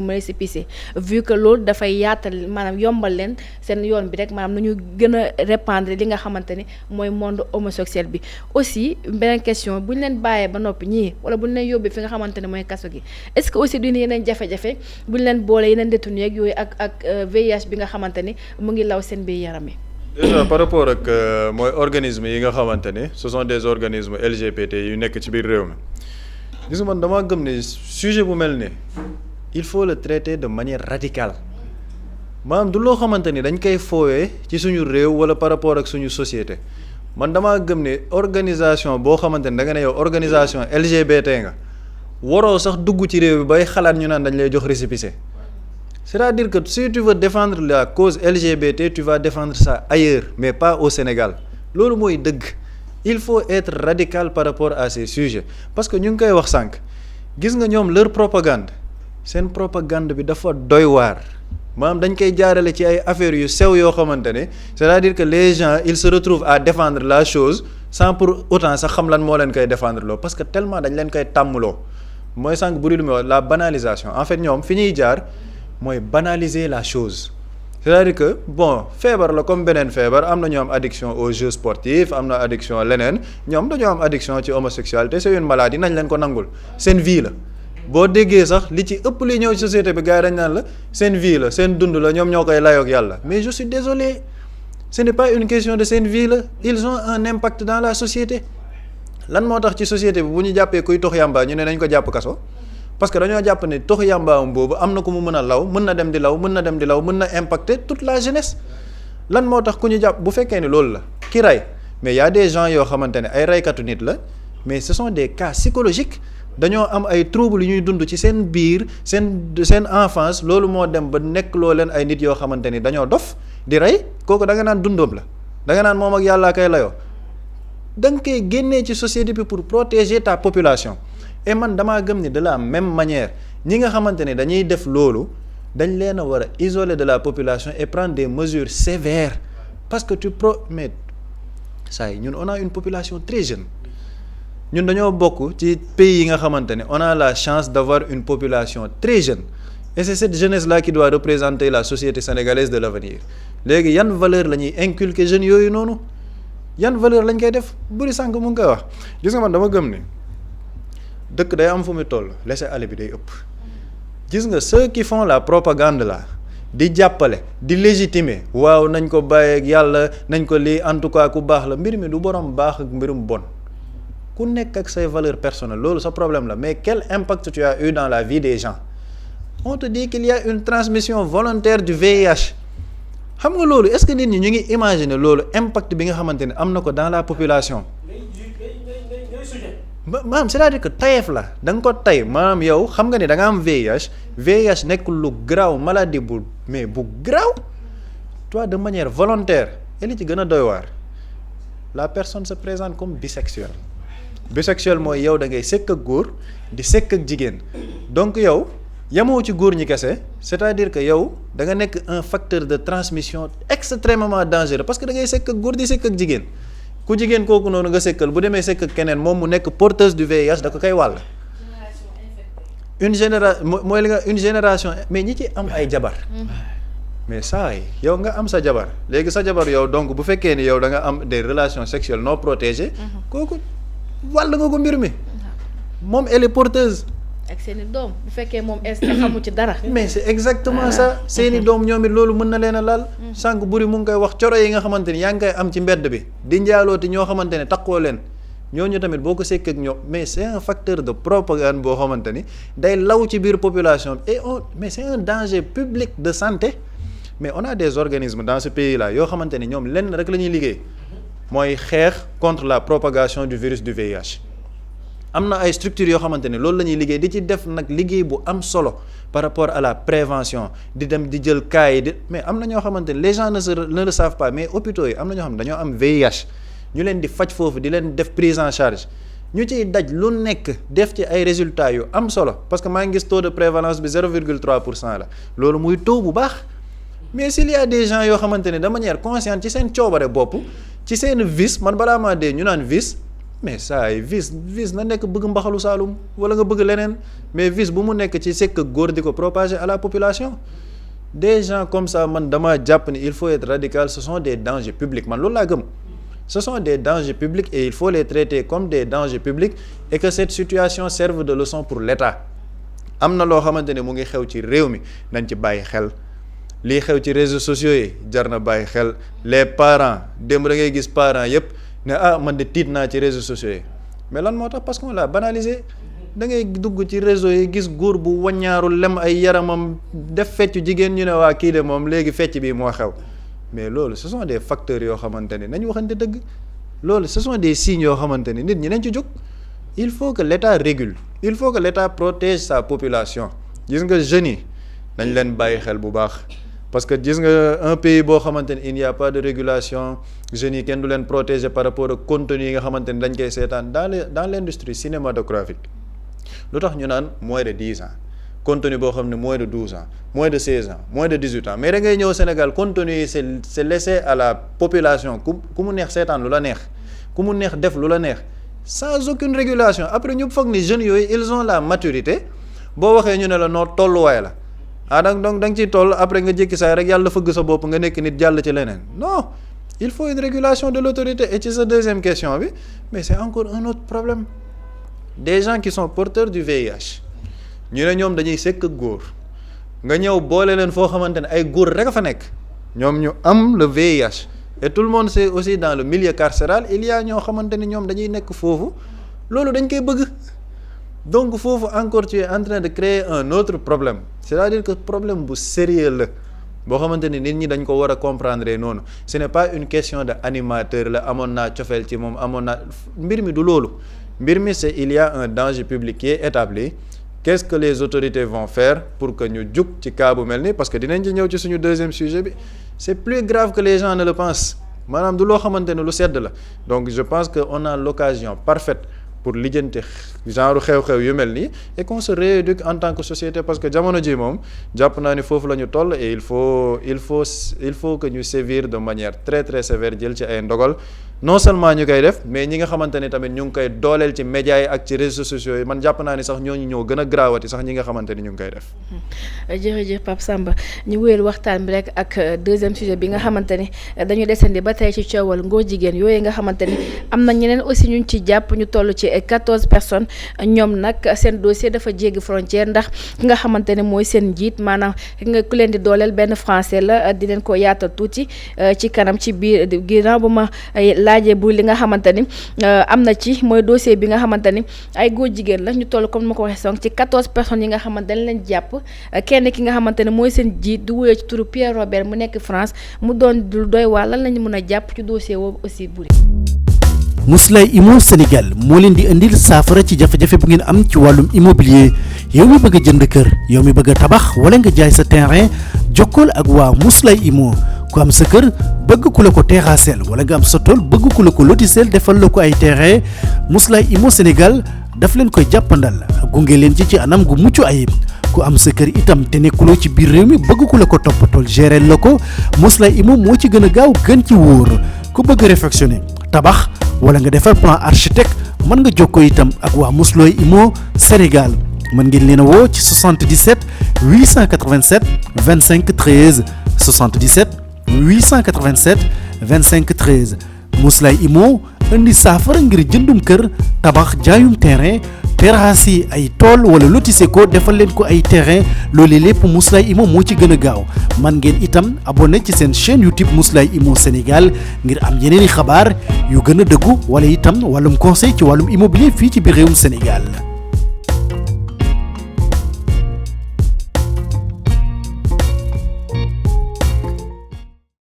mooy récépissé vu que loolu dafay yaatal maanaam yombal leen seen yoon bi rek maanaam nu ñu gën a répandre li nga xamante ni mooy monde homosexuel bi. aussi beneen question bu ñu leen bàyyee ba noppi ñii wala bu ñu leen yóbbee fi nga xamante ne mooy kaso gi est-ce que aussi duñu yeneen jafe-jafe bu ñu leen boole yeneen détenu yeeg yooyu ak VIH bi nga xamante ni mu ngi law seen biir yaram yi. déjà par rapport ak mooy organisme yi nga xamante ne ce sont des organismes LGBT yu nekk ci biir réew mi gis nga man damaa gëm ne sujet bu mel ni il faut le traiter de manière radicale maanaam du loo xamante ni dañ koy foowee ci suñu réew wala par rapport ak suñu société man damaa gëm ne organisation boo xamante ni da nga ne yow organisation LGBT nga waroo sax dugg ci réew bi bay xalaat ñu naan dañ lay jox récépissé c'est-à-dire que si tu veux défendre la cause LGBT tu vas défendre ça ailleurs mais pas au Sénégal loolu mooy dëgg il faut être radical par rapport à ces sujets parce que ñu ngi koy wax sànq gis nga ñoom leur propagande seen propagande bi dafa doy waar maanaam dañ koy jaarale ci ay affaires yu sew yoo xamante ne c'est-à-dire que les gens ils se retrouvent à défendre la chose sans pour autant sax xam lan moo leen koy défendre loo parce que tellement dañ leen koy tàmmloo mooy sànq buri lu muy wax la banalisation en fait ñoom fi ñuy jaar mooy banaliser la chose c'est-à-dire que bon feebar la comme beneen feebar am na ñoo am addiction aux jeux sportifs am na addiction leneen ñoom dañoo am addiction ci homosexualité c'est une maladie nañ leen ko nangul seen vie la boo déggee sax li ci ëpp li ñëw ci société bi gars yi dañ naan la seen vie la seen dund la ñoom ñoo koy layoog yàlla mais je suis désolé ce n'est pas une question de seen vie la ils ont un impact dans la société lan moo tax ci société bi bu ñu jàppee kuy tox yàmbaa ñu ne nañ ko jàpp kaso parce que dañoo jàpp ne tox yàmbaam boobu am na ku mu mën a law mën na dem di law mën na dem di law mën na impacter toute la jeunesse lan moo tax ku ñu jàpp bu fekkee ni loolu la ki rey mais y a des gens yoo xamante ne ay reykatu nit la mais ce sont des cas psychologiques dañoo am ay troubles yu ñuy dund ci seen biir seen enfance loolu moo dem ba nekk loo leen ay nit yoo xamante ni dañoo dof di rey kooku da nga naan dundoom la da nga naan moom ak yàllaa kay layoo da nga koy génnee ci société bi pour protéger ta population et man damaa gëm ni de la même manière ñi nga xamante ne dañuy def loolu dañ leen a war a isoler de la population et prendre des mesures sévères parce que mais saa yi ñun on a une population très jeune ñun dañoo bokk ci pays yi nga xamante ne on a la chance d'avoir une population très jeune et c'est cette jeunesse là qui doit représenter la société sénégalaise de l'avenir léegi yan valeur la ñuy inculquer jeunes yooyu noonu yan valeur lañ koy def buri sànq mu ngi koy wax gis nga man dama gëm ni dëkk day am fu mu toll laisser-aller bi day ëpp gis nga ceux qui font la propagande là di jàppale di légitimer waaw nañ ko bàyyeeg yàlla nañ ko lii en tout cas ku baax la mbir mi du borom baax ak mbirum bon ku nekk ak say valeurs personnelles loolu sa problème la mais quel impact tu as eu dans la vie des gens on te dit qu'il y a une transmission volontaire du VIH xam nga loolu est-ce que nit ñi ñu ngi imaginer loolu impact bi nga xamante ne am na ko dans la population maanaam c'est-à-dire que tayef la da nga ko tay maanaam yow xam nga ni da nga am VIH nekkul lu garaaw maladie bu mais bu garaaw toi de manière volontaire et li ci gën a doy waar la personne se présente comme bisexuel mooy yow da ngay sekk ak góor di sekk ak jigéen donc yow yamoo ci góor ñi kese c'est-à-dire que yow da nga nekk un facteur de transmission extrêmement dangereux parce que da ngay sekk ak góor di sekk ak jigéen ku jigéen kooku noonu nga sekkal bu demee sekk ak keneen moom mu nekk porteuse du VIH da ko koy wàll. une génération mais ñi ci am ay jabar. mais saa yi yow nga am sa jabar léegi sa jabar yow donc bu fekkee ni yow da nga am des relations sexuelles non protégées. kooku wàll nga ko mbir mi. moom elle est porteuse. ak seeni doom bu fekkee moom est xamu ci dara. mais c'est exactement ça seeni doom ñoom it loolu mën na leen a laal. sànq buri mu ngi koy wax coro yi nga xamante ni yaa ngi koy am ci mbedd bi di njaalooti ñoo xamante ne takkoo leen ñooñu tamit boo ko sekkee ak ñoom mais c'est un facteur de propagande boo xamante ni day law ci biir population et mais c'est un danger public de santé mais on a des organismes dans ce pays là yoo xamante ni ñoom lenn rek la ñuy liggéey mooy xeex contre la propagation du virus du VIH. am na ay structures yoo xamante ne loolu la ñuy liggéey di ci def nag liggéey bu am solo par rapport à la prévention di dem di jël cas yi mais am na ñoo xamante ne les gens ne le savent pas mais hôpitaux yi am na ñoo xam ne dañoo am VIH ñu leen di faj foofu di leen def prise en charge ñu ciy daj lu nekk def ci ay résultats yu am solo parce que maa ngi gis taux de prévalence bi 0,3% la loolu muy taux bu baax mais s'il y a des gens yoo xamante ne de manière consciente ci seen coobare bopp ci seen vice man balaa maa dee ñu naan vice mais saa yi vice na nekk bëgg mbaxalu Saalum wala nga bëgg leneen mais vice bu mu nekk ci sekk góor di ko propager à la population. Des gens comme ça man dama jàpp ni il faut être radical, ce sont des dangers publics man loolu laa gëm. Ce sont des dangers publics et il faut les traiter comme des dangers publics et que cette situation serve de leçon pour l'État. Am na loo xamante ne mu ngi xew ci réew mi nañ ci bàyyi xel lii xew ci réseaux sociaux yi jar na bàyyi xel. Les parents démb da ngay gis parents yëpp ne man de tiit naa ci réseaux sociaux yi mais lan moo tax parce qu'on l'a banalisé. Da ngay dugg ci réseau yi gis góor bu waññaaru lem ay yaramam def fecc jigéen ñu ne waa kii de moom léegi fecc bi moo xew mais loolu ce sont des facteurs yoo xamante ne nañ waxante dëgg loolu ce sont des signes yoo xamante ne nit ñi nañ ci jóg. Il faut que l'État régule il faut que l'État protège sa population gis nga jeunes yi nañ leen bàyyi xel bu baax parce que gis nga un pays boo xamante ne il n'y a pas de régulation jeunes yi kenn du leen protéger par rapport ak contenu yi nga xamante ne dañ koy seetaan dans l'industrie cinématographique. Lu tax ñu naan moins de 10 ans contenu boo xam ne moins de 12 ans moins de 16 ans moins de 18 ans mais da ngay ñëw Sénégal contenu yi c'est laissé à la population ku mu neex seetaan lu la neex ku mu neex def lu la neex sans aucune régulation après ñu foog ni jeunes yooyu ils ont la maturité boo waxee ñu ne la noo tolluwaay la donc da nga ciy toll après nga jékki saay rek yàlla fëgg sa bopp nga nekk nit jàll ci leneen non il faut une régulation de l'autorité et ci sa deuxième question bi mais c'est encore un autre problème. Des gens qui sont porteurs du VIH ñu ne ñoom dañuy sekk góor nga ñëw boole leen foo xamante ne ay góor rek a fa nekk ñoom ñu am le VIH et tout le monde sait aussi dans le milieu carcéral il y a ñoo xamante ne ñoom dañuy nekk foofu loolu dañ koy bëgg donc foofu encore tu es en train de créer un autre problème c'est-à-dire que problème bu sérieux la boo xamante ne nit ñi dañ ko war a comprendre noonu ce n'est pas une question de animateur la amoon naa cofeel ci moom amoon naa mbir mi du loolu. Mbir mi c'est il y a un danger public qui est établi qu'est-ce que les autorités vont faire pour que ñu jug ci cas bu mel nii parce que dinañ ci ñëw ci suñu deuxième sujet bi c'est plus grave que les gens ne le pensent maanaam du loo xamante ne lu sedd la donc je pense que on a l'occasion parfaite pour lijjanti genre xew-xew yu mel nii et qu'on se rééduque en tant que société parce que jamono ji moom jàpp naa ni foofu la ñu toll et il faut que ñu sévir de manière très très sévère jël ci ay ndogal non seulement ñu koy def mais ñi nga xamante ni tamit ñu ngi koy dooleel ci médias yi ak ci réseaux sociaux yi man jàpp naa ni sax ñooñu ñoo gën a graawati sax ñi nga xamante ni ñu ngi koy def. jërëjëf Pape Samba ñu wéyal waxtaan bi rek ak deuxième sujet bi nga xamante ni dañu desandi ba tey ci coowal ngóor jigéen yooyu nga xamante ni am na ñeneen aussi ñu ci jàpp ñu toll ci 14 personnes ñoom nag seen dossier dafa jéggi frontière ndax ki nga xamante ne mooy seen njiit maanaam nga ku leen di dooleel benn français la di leen ko yaatal tuuti ci kanam ci biir ginnaaw bu ma laajee bu li nga xamante ni am na ci mooy dossier bi nga xamante ni ay góor jigéen la ñu toll comme ma ko waxee sànq ci 14 personnes yi nga xamante dañ leen jàpp kenn ki nga xamante ne mooy seen jiit du wuyoo ci turu Pierre Robert mu nekk France mu doon lu doy waar lan lañu mën a jàpp ci dossier woowu aussi buri Mously Immo Sénégal moo leen di indil saafara ci jafe-jafe bu ngeen am ci wàllum immobilier yow mi bëgg a jënd kër yow mi bëgg a tabax wala nga jaay sa terrain jokkool ak waa Mously Immo ku am sa kër bëgg ku la ko terrassel wala nga am sa tool bëgg ku la ko lotisel defal la ko ay terrain Mously Immo Sénégal daf leen koy jàppandal gunge leen ci anam gu mucc ayib ku am sa kër itam te nekkuloo ci biir réew mi bëgg ku la ko toppatool gérer la ko Mously Immo moo ci gën a gaaw gën ci wóor ku bëgg réfectionner tabax wala nga defar plan architecte mën nga jokkoo itam ak waa Mously Immo Sénégal mën ngeen leen a woo ci 77 887 25 13 77 887 25 13 Mously Immo indi saafara ngir jëndum kër tabax jaayum terrain terrasse ay tool wala lotissé ko defal leen ko ay terrain loolee lépp Mously Immo moo ci gën a gaaw man ngeen itam abonné ci seen chaîne YouTube Mously Immo Sénégal ngir am yeneeni xabaar yu gën a dëggu wala itam wàllum conseil ci wàllum immobilier fii ci biir réewum Sénégal